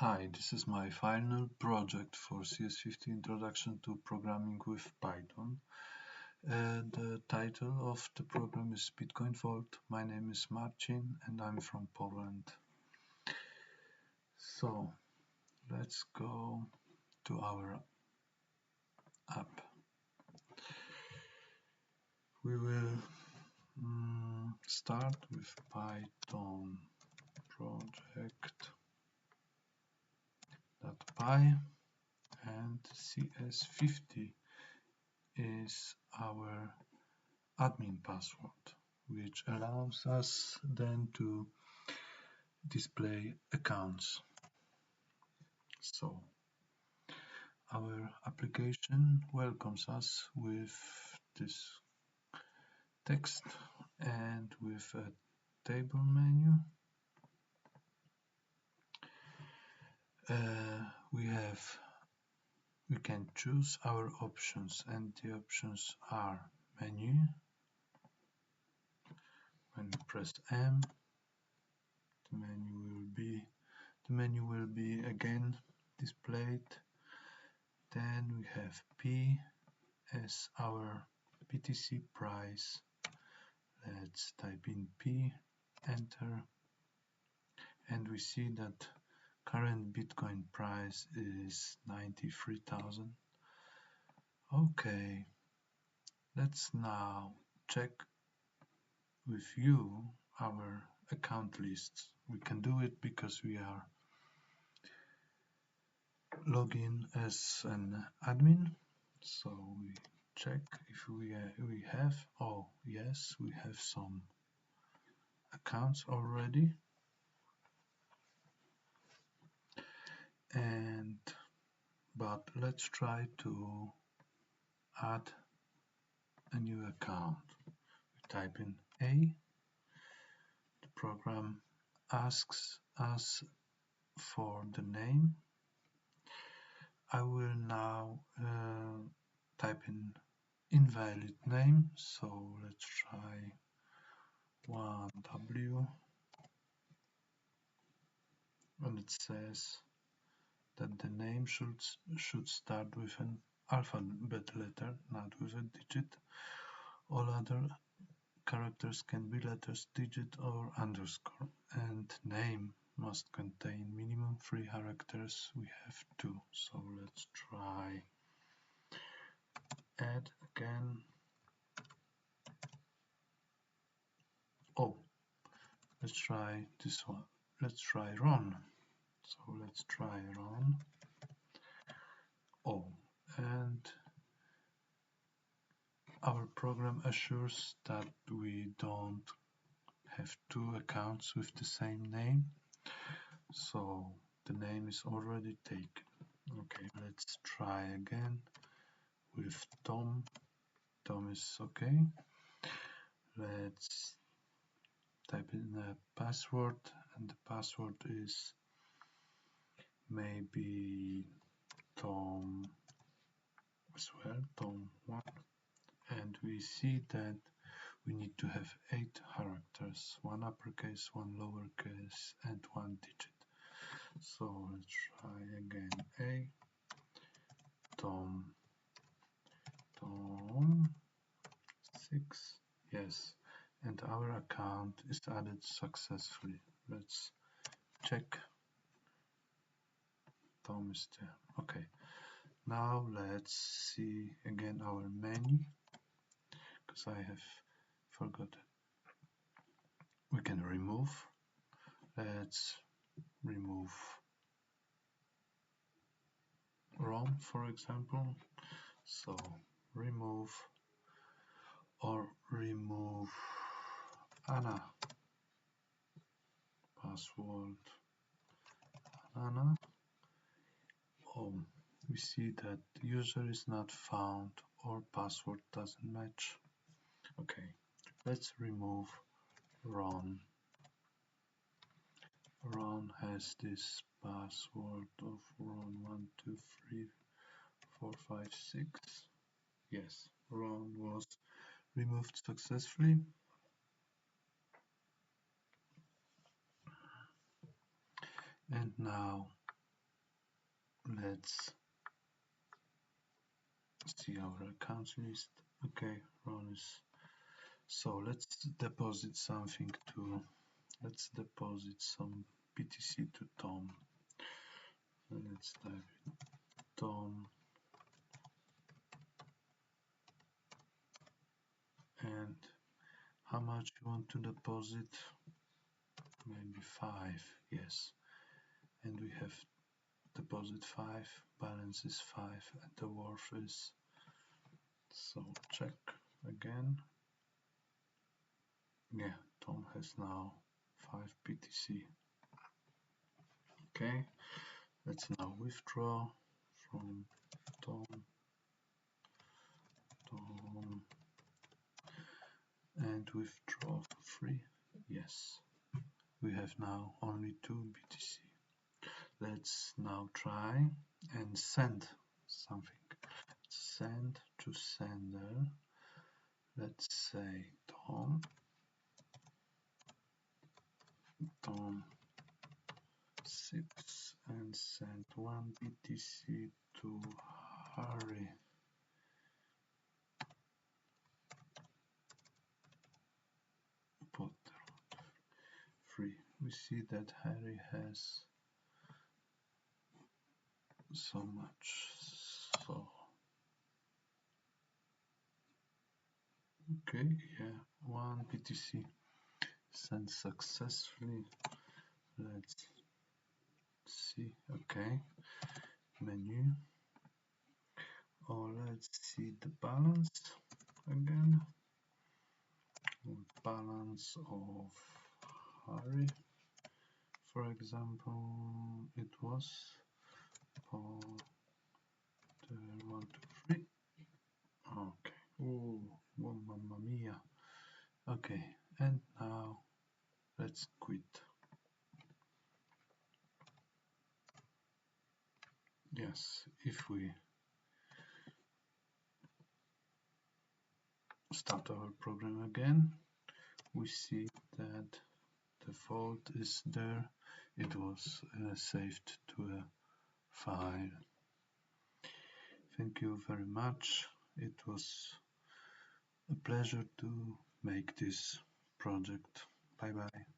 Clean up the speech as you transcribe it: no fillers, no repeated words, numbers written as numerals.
Hi, this is my final project for CS50 Introduction to Programming with Python. The title of the program is Bitcoin Vault. My name is Marcin and I'm from Poland. So let's go to our app. We will start with Python project.py and CS50 is our admin password, which allows us then to display accounts. So our application welcomes us with this text and with a table menu. We can choose our options, and the options are menu. When we press M, the menu will be again displayed. Then we have P as our BTC price. Let's type in P, enter, and we see that current Bitcoin price is 93,000. Okay, let's now check with you our account lists. We can do it because we are login as an admin. So we check if we have, oh yes, we have some accounts already. But let's try to add a new account. We type in A. The program asks us for the name. I will now type in invalid name, so let's try 1W, and it says that the name should start with an alphabet letter, not with a digit. All other characters can be letters, digit, or underscore, and name must contain minimum 3 characters. We have 2, so let's try add again. Oh, let's try this one. Let's try run. So let's try run. Oh, and our program assures that we don't have 2 accounts with the same name, so the name is already taken. Okay, let's try again with Tom. Tom is okay. Let's type in a password, and the password is maybe Tom as well, Tom1. And we see that we need to have 8 characters, 1 uppercase, 1 lowercase, and 1 digit. So let's try again. A Tom 6. Yes, and our account is added successfully. Let's check. Tom is there. Okay, now let's see again our menu, because I have forgotten. We can remove. Let's remove Rom, for example. So remove, or remove Anna. Password Anna. Oh, we see that user is not found or password doesn't match. Okay, let's remove Ron. Ron has this password of Ron1234566. Yes, Ron was removed successfully. And now let's see our accounts list. Okay, Ron is. So let's deposit something to. Let's deposit some BTC to Tom. Let's type it Tom, and how much you want to deposit? Maybe 5. Yes, and we have deposit 5, balance is 5, and the worth is. So check again. Yeah, Tom has now 5 BTC. Okay, let's now withdraw from Tom, and withdraw for free. Yes, we have now only 2 BTC. Let's now try and send something. Send to sender. Let's say Tom 6 and send 1 BTC to Harry. Potter. Free. We see that Harry has so much. So okay, yeah, 1 BTC sent successfully. Let's see. Okay, menu. Or let's see the balance again. Balance of Harry, for example, it was for the 1, 2, 3. Okay. Oh, mamma mia. Okay, and now let's quit. Yes, if we start our program again, we see that the fault is there. It was saved to a file. Thank you very much. It was a pleasure to make this project. Bye bye.